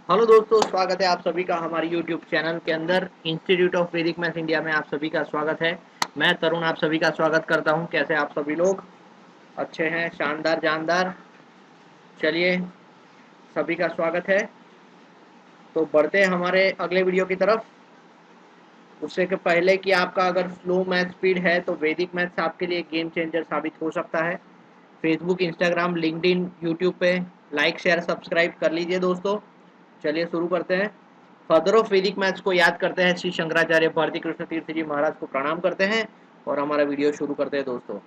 Hello दोस्तों, स्वागत है आप सभी का हमारे यूट्यूब चैनल के अंदर। इंस्टीट्यूट ऑफ वैदिक मैथ इंडिया में आप सभी का स्वागत है। मैं तरुण आप सभी का स्वागत करता हूं। कैसे आप सभी लोग? अच्छे हैं, शानदार जानदार। चलिए, सभी का स्वागत है। तो बढ़ते हैं हमारे अगले वीडियो की तरफ। उससे के पहले कि आपका अगर स्लो मैथ स्पीड है तो वैदिक मैथ्स आपके लिए गेम चेंजर साबित हो सकता है। फेसबुक, इंस्टाग्राम, लिंक्डइन, यूट्यूब पे लाइक शेयर सब्सक्राइब कर लीजिए दोस्तों। चलिए शुरू करते हैं। फादर ऑफ वैदिक मैथ्स को याद करते हैं, श्री शंकराचार्य भारती कृष्ण तीर्थ जी महाराज को प्रणाम करते हैं और हमारा वीडियो शुरू करते हैं दोस्तों।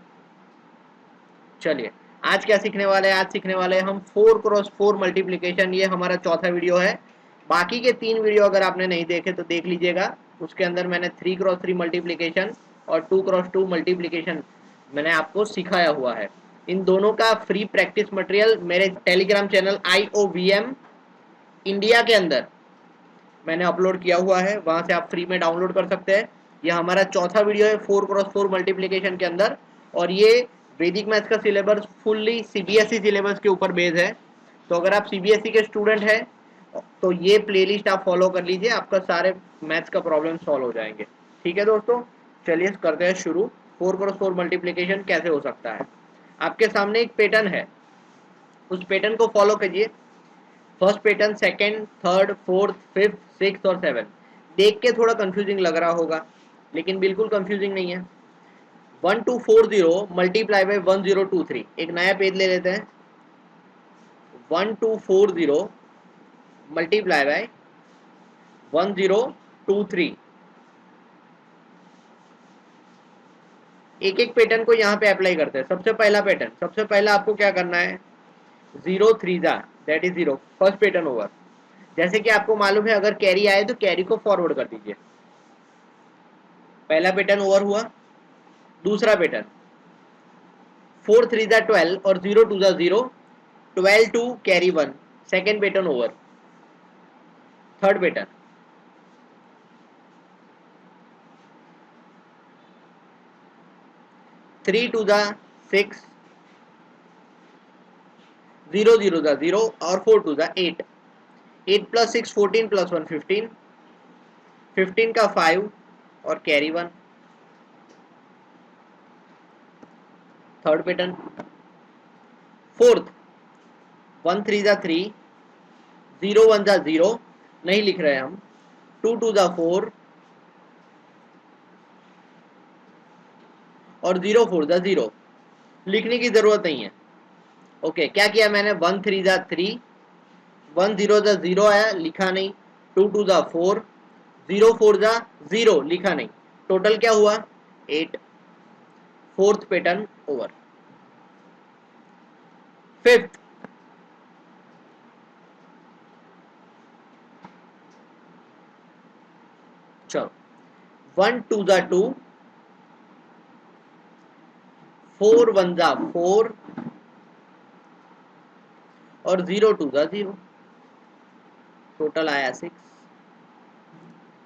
चलिए, आज क्या सीखने वाले हैं? आज सीखने वाले हैं हम 4x4 मल्टीप्लीकेशन। ये हमारा चौथा वीडियो है। बाकी के 3 वीडियो अगर आपने नहीं देखे तो देख लीजिएगा। उसके अंदर मैंने 3x3 मल्टीप्लीकेशन और 2x2 मल्टीप्लीकेशन मैंने आपको सिखाया हुआ है। इन दोनों का फ्री प्रैक्टिस मटेरियल मेरे टेलीग्राम चैनल IOVM इंडिया के अंदर मैंने अपलोड किया हुआ है, वहां से आप फ्री में डाउनलोड कर सकते हैं। यह हमारा चौथा वीडियो है 4x4 मल्टीप्लीकेशन के अंदर, और ये वैदिक मैथ्स का सिलेबस फुल्ली सीबीएसई सिलेबस के ऊपर बेस्ड है। तो अगर आप सीबीएसई के स्टूडेंट हैं तो ये प्लेलिस्ट आप फॉलो कर लीजिए, आपका सारे मैथ्स का प्रॉब्लम सॉल्व हो जाएंगे। ठीक है दोस्तों, चलिए करते हैं शुरू। 4x4 मल्टीप्लीकेशन कैसे हो सकता है? आपके सामने एक पैटर्न है, उस पैटर्न को फॉलो कीजिए। First pattern, second, third, fourth, fifth, six और सेवन। देख के थोड़ा कंफ्यूजिंग लग रहा होगा, लेकिन बिल्कुल कंफ्यूजिंग नहीं है। 1240 मल्टीप्लाई बाई 1023। एक नया पेज ले लेते हैं। 1240 मल्टीप्लाई बाय 1023। एक एक पैटर्न को यहाँ पे अप्लाई करते हैं। सबसे पहला पैटर्न, सबसे पहला आपको क्या करना है? 0 3 that is 0, first pattern over. जैसे कि आपको मालूम है, अगर कैरी आए तो कैरी को फॉरवर्ड कर दीजिए। पहला पैटर्न ओवर हुआ। दूसरा पैटर्न, 4 3 12 और 0 2 0, 12 2 carry 1, second pattern over. Third pattern, 3 2 6, 0 0 0 और 4 2 8। 8 + 6 14 + 1 15, 15 का 5 और कैरी 1। थर्ड पैटर्न, फोर्थ, 1 3 3, 0 1 0, नहीं लिख रहे हम। 2 2 4 और 0 4 0, लिखने की जरूरत नहीं है। ओके, क्या किया मैंने? 1 3 3, 1 0 आया, लिखा नहीं। 2 2 4, 0 4 0, लिखा नहीं। टोटल क्या हुआ? 8। Fourth pattern over. फिफ्थ, चलो, 1 2 2, 4 1 4 और 0 2 0, टोटल आया 6।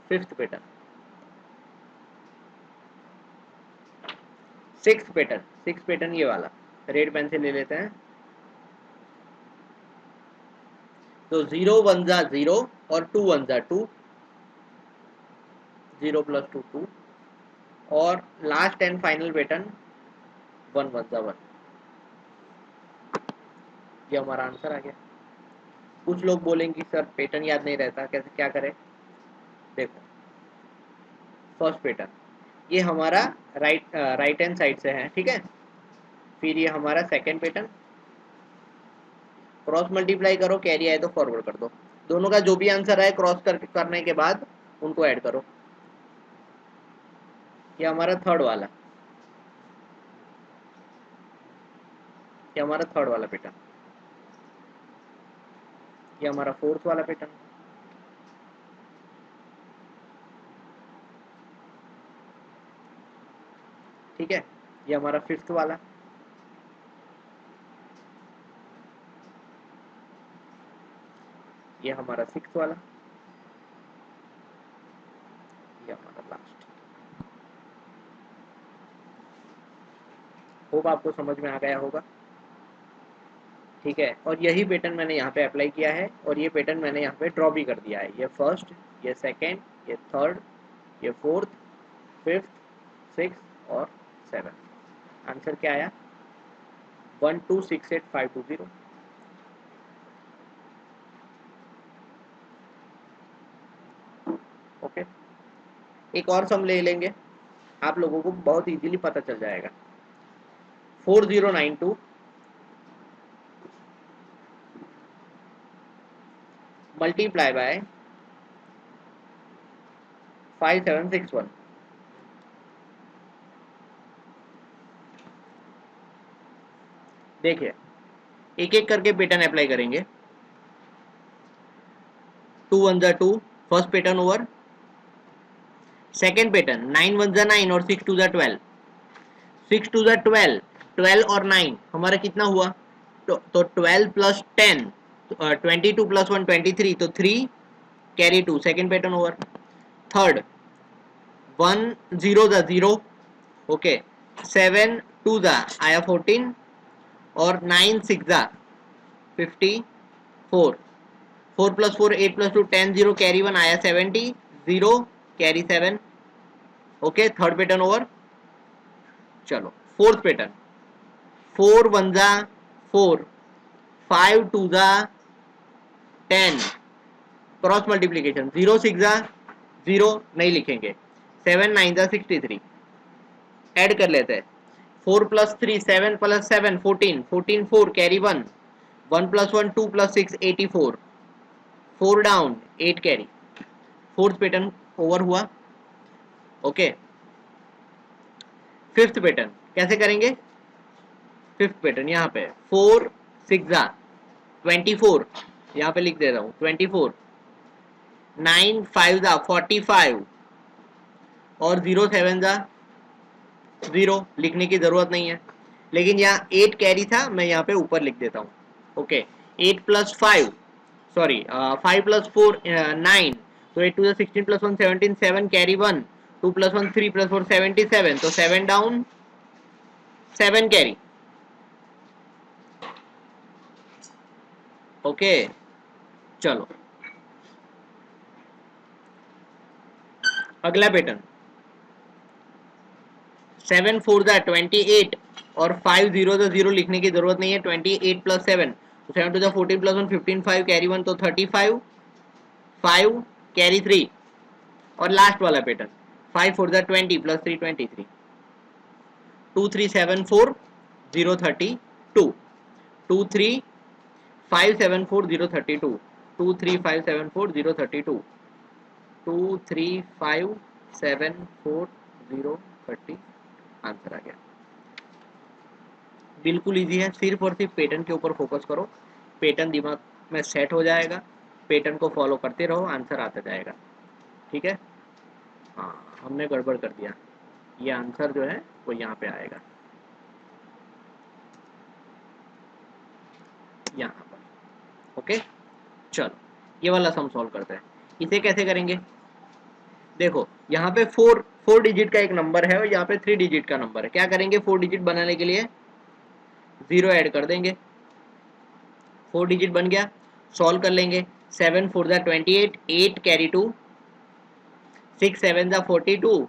फिफ्थ पैटर्न, सिक्स पैटर्न ये वाला। रेड पेन से ले लेते हैं। तो 0 1 0 और 2 1 2, 0 + 2 2, और लास्ट एंड फाइनल पैटर्न 1 1 1। ये हमारा आंसर आ गया। कुछ लोग बोलेंगे सर पैटर्न याद नहीं रहता, कैसे क्या करें? देखो, फर्स्ट पैटर्न ये हमारा राइट हैंड साइड से है, ठीक है। फिर ये हमारा सेकंड पैटर्न, क्रॉस मल्टीप्लाई करो, कैरी आए तो फॉरवर्ड कर दो। दोनों का जो भी आंसर आए क्रॉस करने के बाद उनको ऐड करो। ये हमारा थर्ड वाला, ये हमारा थर्ड वाला पैटर्न, ये हमारा फोर्थ वाला पैटर्न, ठीक है। ये हमारा फिफ्थ वाला, ये हमारा सिक्स्थ वाला, ये हमारा लास्ट। होप आपको समझ में आ गया होगा। ठीक है, और यही पैटर्न मैंने यहाँ पे अप्लाई किया है और ये पैटर्न मैंने यहाँ पे ड्रॉ भी कर दिया है। ये फर्स्ट, ये सेकेंड, ये थर्ड, ये फोर्थ, फिफ्थ, सिक्स और सेवन। आंसर क्या आया? 1268520। ओके, एक और सम ले लेंगे, आप लोगों को बहुत इजीली पता चल जाएगा। 4092 मल्टीप्लाई बाय 5761। देखिए, एक एक करके पैटर्न अप्लाई करेंगे। 2 1 जा 2, first pattern over. Second pattern 9 1 जा 9 और 6 2 जा 12। 6 2 जा 12, 12 और 9 हमारा कितना हुआ? तो 12 प्लस 10, 22 प्लस 1 23, तो 3 carry 2, second pattern over. Third 1 0 जा 0, ओके। 7 2 जा आया 14 और 9 6 जा 54। 4 प्लस 4 8 प्लस 2 10 0 कैरी 1 आया 70, 0 carry 7, okay. Third pattern over. चलो फोर्थ पैटर्न 4 1 जा 4, 5 2 जा 10, क्रॉस मल्टीप्लीकेशन 0 6 जा 0 नहीं लिखेंगे, 7 9 जा 63। ऐड कर लेते हैं। 4 plus 3 7 plus 7 14, 14 4 carry 1, 1 plus 1 2 plus 6 84, 4 down 8 carry. Fourth pattern over हुआ, ओके। फिफ्थ पैटर्न कैसे करेंगे? फिफ्थ पैटर्न यहाँ पे 4 6 जा 24, यहाँ पे लिख दे रहा हूँ 24, 9 5 जा 45 और 0 7 जा 0, लिखने की जरूरत नहीं है, लेकिन यहाँ 8 कैरी था, मैं यहाँ पे ऊपर लिख देता हूँ, ओके। 8 प्लस 5 सॉरी 5 प्लस 4 9, तो 8 2 16 प्लस 1 17, 7 कैरी 1, 2 प्लस 1 3 प्लस 4 77, तो 7 डाउन 7 कैरी, ओके। चलो अगला पैटर्न 7 4 जा 28 और 5 0 जा 0 लिखने की जरूरत नहीं है, 28 प्लस 7, तो 7 2 जा 14 प्लस 1 15 5 कैरी 1, तो 35 5 कैरी 3। और लास्ट वाला पैटर्न 5 4 जा 20 प्लस 3 23, 2 3 7 4 0 32, 2 3 5 7 4 0 32, 2 3 5 7 4 0 32, 2 3 5 7 4 0 30। आंसर आ गया। बिल्कुल इजी है, सिर्फ और सिर्फ पैटर्न के ऊपर फोकस करो, पैटर्न दिमाग में सेट हो जाएगा, पैटर्न को फॉलो करते रहो, आंसर आता जाएगा। ठीक है, हाँ हमने गड़बड़ कर दिया, ये आंसर जो है वो यहाँ पे आएगा, यहाँ पर। ओके, चलो ये वाला सम सॉल्व करते हैं। इसे कैसे करेंगे? देखो यहाँ पे 4 डिजिट का एक नंबर है और यहाँ पे 3 डिजिट का नंबर है। क्या करेंगे? 4 डिजिट बनाने के लिए 0 ऐड कर देंगे, 4 डिजिट बन गया। सॉल्व कर लेंगे। 7 4 जा 28, 8 कैरी 2, 6 7 जा 42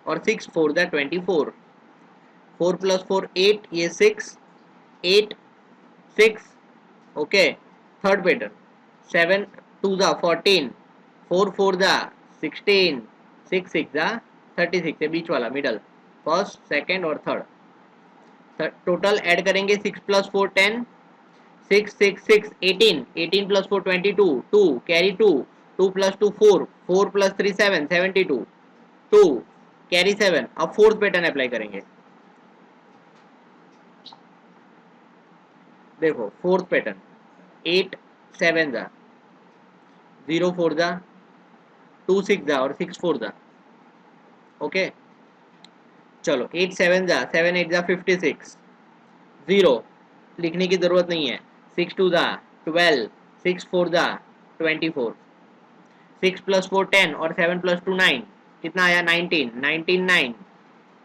और 6 4 जा 24, 4 प्लस 4 8, ये 6 8 6, ओके। थर्ड पैटर्न 7 2 जा 14, 4 4 जा 16, 6 6 जा 36 है बीच वाला मिडल, फर्स्ट सेकंड और थर्ड। टोटल ऐड करेंगे 6 plus 4 10, 6 6 6 18, 18 plus 4 22, 2 carry 2, 2 plus 2 4, 4 plus 3 7 72, 2 carry 7। अब फोर्थ पैटर्न अप्लाई करेंगे। देखो फोर्थ पैटर्न 8 7 जा 0 4 जा 2 6 जा और 6 4 जा, ओके। चलो 8 7 जा 7 8 जा 56, 0 लिखने की जरूरत नहीं है। 6 2 जा 12, 6 4 जा 24, 6 प्लस 4 10 और 7 प्लस 2 9, कितना आया? 19, 19 9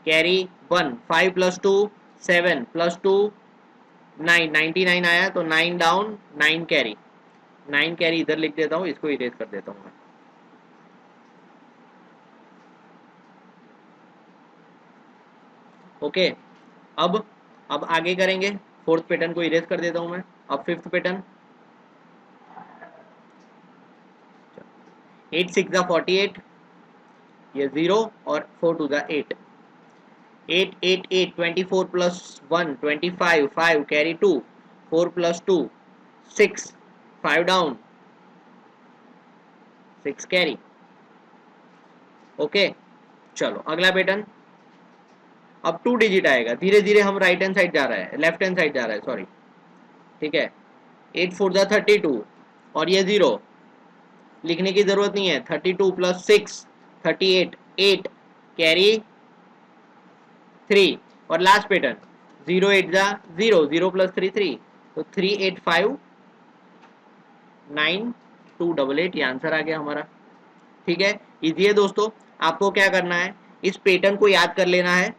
कैरी 1, 5 प्लस 2 7 प्लस 2 99 आया तो 9 डाउन 9 कैरी, 9 कैरी इधर लिख देता हूँ, इसको इरेज कर देता हूँ मैं। ओके, अब आगे करेंगे। फोर्थ पैटर्न को इरेज कर देता हूँ मैं। अब फिफ्थ पैटर्न, 8 6 48, ये 0 और 4 2 8, 8 8 8 24 plus 1 25, 5 carry 2, 4 plus 2 6, 5 down 6 carry. Okay, चलो अगला पैटर्न। अब 2 डिजिट आएगा, धीरे धीरे हम राइट हैंड साइड जा रहा है, लेफ्ट हैंड साइड जा रहा है, सॉरी, ठीक है। 8 4 32 और ये 0 लिखने की जरूरत नहीं है, 32 प्लस 6 38, 8 कैरी 3 और लास्ट पैटर्न 0 8 0, 0 प्लस 3 3, तो 3 8 5 9 2 8 ये आंसर आ गया हमारा। ठीक है, इजी है दोस्तों। आपको क्या करना है, इस पैटर्न को याद कर लेना है।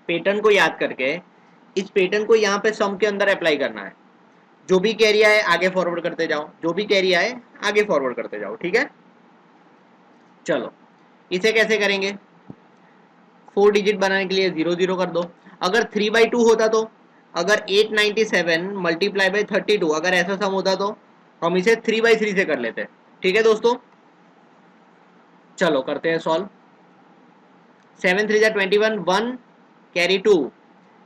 पैटर्न को याद करके इस पैटर्न को यहाँ पे सम के अंदर अप्लाई करना है। जो भी कैरी आए आगे फॉरवर्ड करते जाओ, जो भी कैरी आए आगे फॉरवर्ड करते जाओ, ठीक है। चलो इसे कैसे करेंगे, 4 डिजिट बनाने के लिए 0 0 कर दो। अगर 3/2 होता तो, अगर 897 मल्टीप्लाई बाई 32 अगर ऐसा सम होता तो हम इसे 3/3 से कर लेते। ठीक है दोस्तों, चलो करते हैं सॉल्व। 7 3 21, 1 कैरी 2,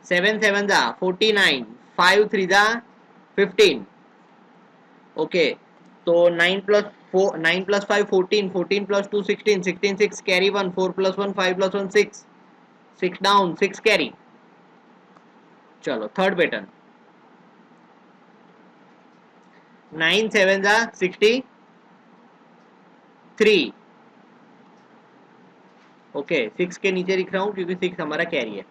7 7 49, 5 3 15। ओके, तो 9 plus 4, 9 plus 5 14, 14 plus 2 16, 16 6 carry 1, 4 plus 1 5 plus 1 6, 6 down 6 carry. चलो थर्ड पैटर्न, 9 7 63। ओके, 6 के नीचे लिख रहा हूँ क्योंकि 6 हमारा कैरी है।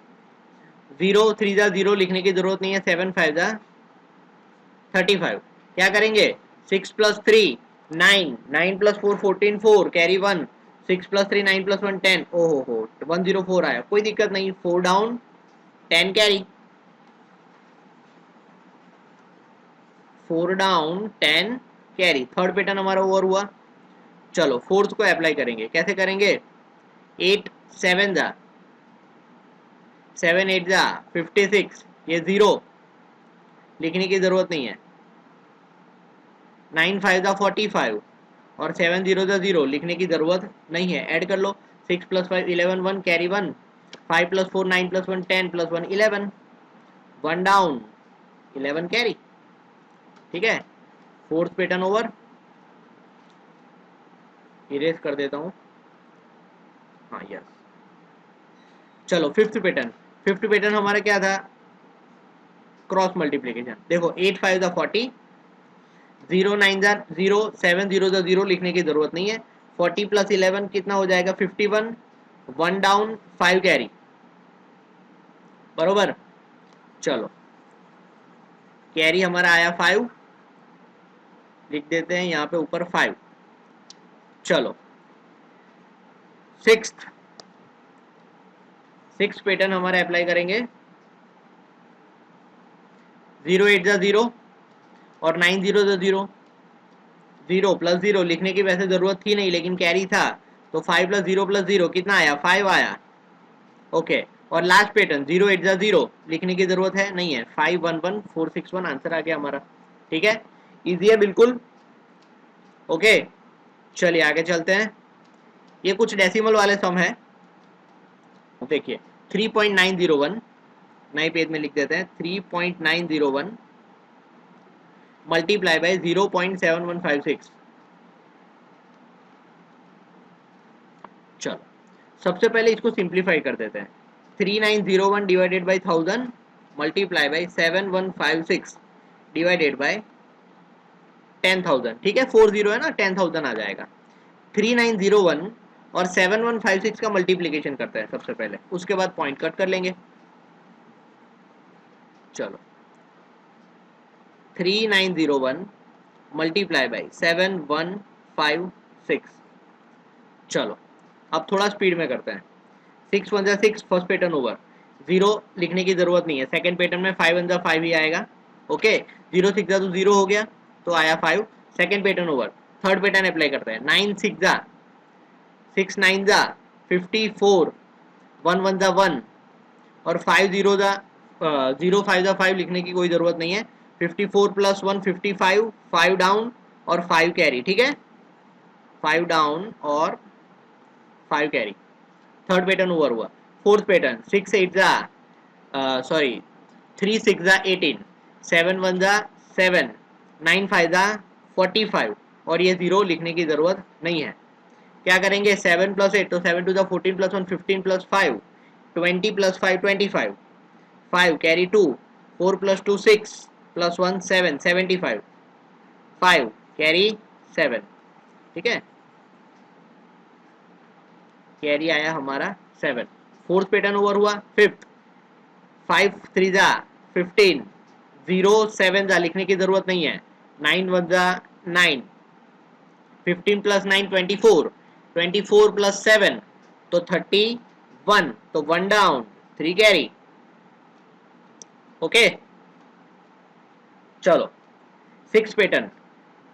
0 3 0 लिखने की जरूरत नहीं है, 7 5 35। क्या करेंगे, 6 plus 3 9, 9 plus 4 14 4 carry 1, 6 plus 3 9 plus 1 10। ओहो हो 104 आया, कोई दिक्कत नहीं, 4 down 10 carry, 4 down 10 carry. Third pattern हमारा ओवर हुआ। चलो फोर्थ को अप्लाई करेंगे, कैसे करेंगे, 8 7 7 8 56, ये 0 लिखने की जरूरत नहीं है, 9 5 45 और 7 0 0 लिखने की जरूरत नहीं है, ऐड कर लो। 6 plus 5 11, 1 carry 1, 5 plus 4 9 plus 1 10 plus 1 11, 1 down 11 carry. ठीक है, फोर्थ पैटर्न ओवर, इरेज कर देता हूँ। हाँ यस, चलो फिफ्थ पैटर्न। फिफ्थ पैटर्न हमारा क्या था, क्रॉस मल्टीप्लीकेशन। देखो 8 5 40, 0 9 0, 7 0 0 लिखने की जरूरत नहीं है। 40 प्लस 11 कितना हो जाएगा, 51, 1 डाउन 5 कैरी, बरोबर। चलो कैरी हमारा आया 5, लिख देते हैं यहाँ पे ऊपर 5। चलो सिक्स्थ पैटर्न हमारा अप्लाई करेंगे। 0 8 0 और 9 0 0, 0 प्लस 0 लिखने की वैसे जरूरत थी नहीं लेकिन कैरी था, तो 5 प्लस 0 प्लस 0 कितना आया, 5 आया। ओके, और लास्ट पैटर्न 0 8 0 लिखने की जरूरत है नहीं है, 5 1 1 4 6 1 आंसर आ गया हमारा। ठीक है, इजी है बिल्कुल। ओके, चलिए आगे चलते हैं। ये कुछ डेसिमल वाले सम है, देखिए 3.901, नए पेज में लिख देते हैं 3.901 मल्टीप्लाई बाय 0.7156। चलो सबसे पहले इसको सिंप्लीफाई कर देते हैं। 3901 divided by 1000 multiply by 7156 divided by 10,000। ठीक है, 40 है ना, 10,000 आ जाएगा। 3901 और 7156 का मल्टीप्लीकेशन करते हैं सबसे पहले, उसके बाद पॉइंट कट कर लेंगे। चलो 3901 मल्टीप्लाई बाई 7156। चलो अब थोड़ा स्पीड में करते हैं। 6 1 6 फर्स्ट पैटर्न ओवर, जीरो लिखने की जरूरत नहीं है। सेकंड पैटर्न में 5 वन जा 5 ही आएगा। ओके, 0 6 जा तो 0 हो गया, तो आया 5। Second pattern over. Third pattern apply करते हैं। 9 6 जा 6 9 जा 54, 1 1 जा 1 और 5 0 जा 0 5 जा 5 लिखने की कोई जरूरत नहीं है। 54 प्लस 1 55, 5 डाउन और 5 कैरी। ठीक है, 5 डाउन और 5 कैरी। थर्ड पैटर्न ओवर हुआ। फोर्थ पैटर्न 6 8 जा सॉरी 3 6 जा 18, 7 1 जा 7, 9 5 जा 45 और ये 0 लिखने की जरूरत नहीं है। क्या करेंगे, 7 प्लस 8 तो 7 2 जा 14 plus 1 15 plus 5 20 plus 5 25, 5 carry 2, 4 plus 2 6 plus 1 7 75, 5 carry 7। ठीक है, कैरी आया हमारा 7। फोर्थ पैटर्न ओवर हुआ। फिफ्थ 5 3 जा 15, 0 7 जा लिखने की जरूरत नहीं है। 9 1 जा 9, 15 प्लस 9 24, 24 प्लस 7 तो 31, तो 1 डाउन 3 कैरी। ओके, चलो सिक्स पैटर्न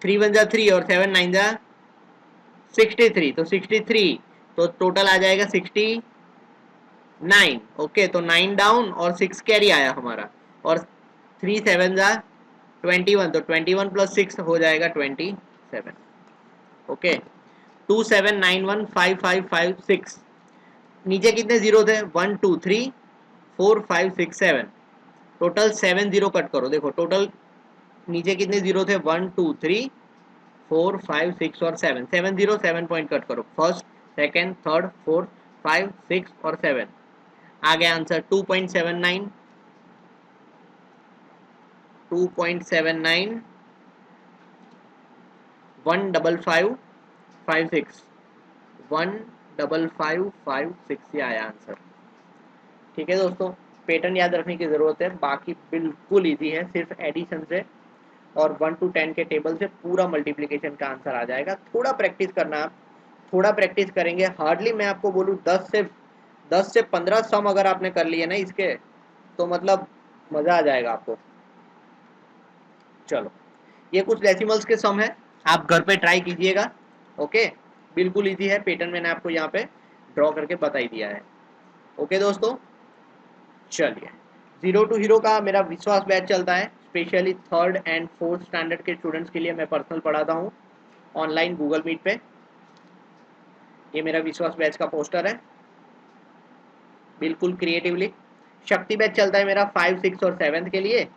3 1 जा 3 और 7 9 जा 63, तो 63 तो टोटल आ जाएगा 69। ओके, तो 9 डाउन और 6 कैरी आया हमारा और 3 7 जा 21, तो 21 प्लस 6 हो जाएगा 27। ओके, 2 7 9 1 5 5 5 6। नीचे कितने जीरो थे, 1 2 3 4 5 6 7, टोटल 7 जीरो कट करो। देखो टोटल नीचे कितने जीरो थे, 1 2 3 4 5 6 और 7, 7 जीरो 7 पॉइंट कट करो। फर्स्ट सेकेंड थर्ड फोर्थ 5 6 और 7 आ गया आंसर 2.79, 2.79 15556, 15556 ये आया आंसर। ठीक है दोस्तों, पैटर्न याद रखने की जरूरत है, बाकी बिल्कुल इजी है। सिर्फ एडिशन से और 1 to 10 के टेबल से पूरा मल्टीप्लिकेशन का आंसर आ जाएगा। थोड़ा प्रैक्टिस करना, आप थोड़ा प्रैक्टिस करेंगे, हार्डली मैं आपको बोलूँ 10 से 15 सम अगर आपने कर लिए ना इसके, तो मतलब मजा आ जाएगा आपको। चलो, ये कुछ डेसिमल्स के सम है, आप घर पे ट्राई कीजिएगा। ओके, बिल्कुल इजी है, पैटर्न मैंने आपको यहाँ पे ड्रॉ करके बता ही दिया है। ओके दोस्तों, चलिए, जीरो टू हीरो का मेरा विश्वास बैच चलता है, specially third and fourth standard के स्टूडेंट्स के लिए मैं पर्सनल पढ़ाता हूँ ऑनलाइन गूगल मीट पे। ये मेरा विश्वास बैच का पोस्टर है, बिल्कुल क्रिएटिवली। शक्ति बैच चलता है मेरा 5 6 और 7 के लिए,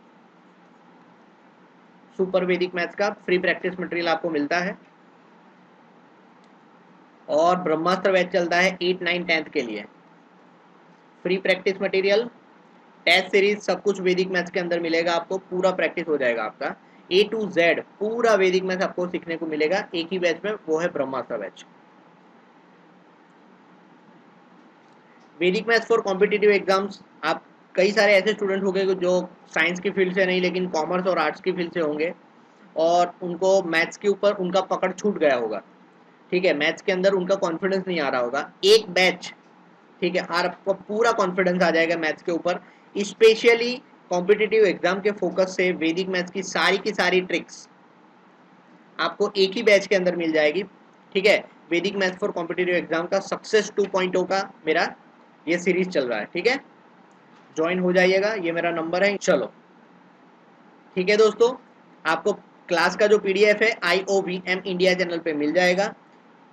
सुपर वैदिक मैथ्स का फ्री प्रैक्टिस मटेरियल आपको मिलता है। और ब्रह्मास्त्र बैच चलता है 8 9 10th के लिए, free practice material, test series, सब कुछ वैदिक मैथ्स के अंदर मिलेगा आपको, पूरा प्रैक्टिस हो जाएगा आपका A to Z, पूरा वैदिक मैथ्स आपको सीखने को मिलेगा एक ही बैच में, वो है ब्रह्मास्त्र बैच। वैदिक मैथ्स फॉर कॉम्पिटिटिव एग्जाम्स, आप कई सारे ऐसे स्टूडेंट होंगे जो साइंस की फील्ड से नहीं लेकिन कॉमर्स और आर्ट्स की फील्ड से होंगे और उनको मैथ्स के ऊपर उनका पकड़ छूट गया होगा। ठीक है, मैथ्स के अंदर उनका कॉन्फिडेंस नहीं आ रहा होगा, एक बैच, ठीक है, और आपको पूरा कॉन्फिडेंस आ जाएगा मैथ्स के ऊपर। स्पेशली कॉम्पिटिटिव एग्जाम के फोकस से वैदिक मैथ्स की सारी ट्रिक्स आपको एक ही बैच के अंदर मिल जाएगी। ठीक है, वैदिक मैथ्स फॉर कॉम्पिटिटिव एग्जाम का सक्सेस 2.0 का मेरा ये सीरीज चल रहा है। ठीक है, ज्वाइन हो जाइएगा, ये मेरा नंबर है। चलो ठीक है दोस्तों, आपको क्लास का जो PDF है IOVM इंडिया चैनल पे मिल जाएगा,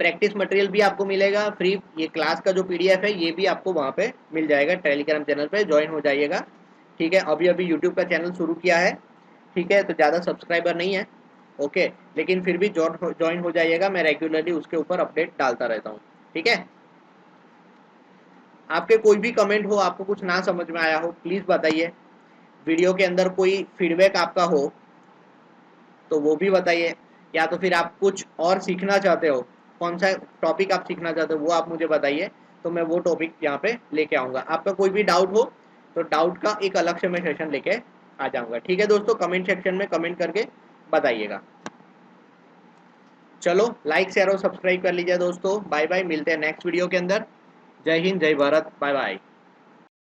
प्रैक्टिस मटेरियल भी आपको मिलेगा फ्री। ये क्लास का जो PDF है ये भी आपको वहाँ पे मिल जाएगा, टेलीग्राम चैनल पे ज्वाइन हो जाइएगा। ठीक है, अभी अभी यूट्यूब का चैनल शुरू किया है, ठीक है, तो ज़्यादा सब्सक्राइबर नहीं है। ओके, लेकिन फिर भी ज्वाइन हो जाइएगा, मैं रेगुलरली उसके ऊपर अपडेट डालता रहता हूँ। ठीक है, आपके कोई भी कमेंट हो, आपको कुछ ना समझ में आया हो प्लीज़ बताइए, वीडियो के अंदर कोई फीडबैक आपका हो तो वो भी बताइए, या तो फिर आप कुछ और सीखना चाहते हो, कौन सा टॉपिक आप सीखना चाहते हो वो आप मुझे बताइए, तो मैं वो टॉपिक यहाँ पे लेके आऊँगा। आपका कोई भी डाउट हो तो डाउट का एक अलग से मैं सेशन लेके आ जाऊँगा। ठीक है दोस्तों, कमेंट सेक्शन में कमेंट करके बताइएगा। चलो, लाइक शेयर और सब्सक्राइब कर लीजिए दोस्तों। बाय बाय, मिलते हैं नेक्स्ट वीडियो के अंदर। जय हिंद, जय भारत, बाय बाय।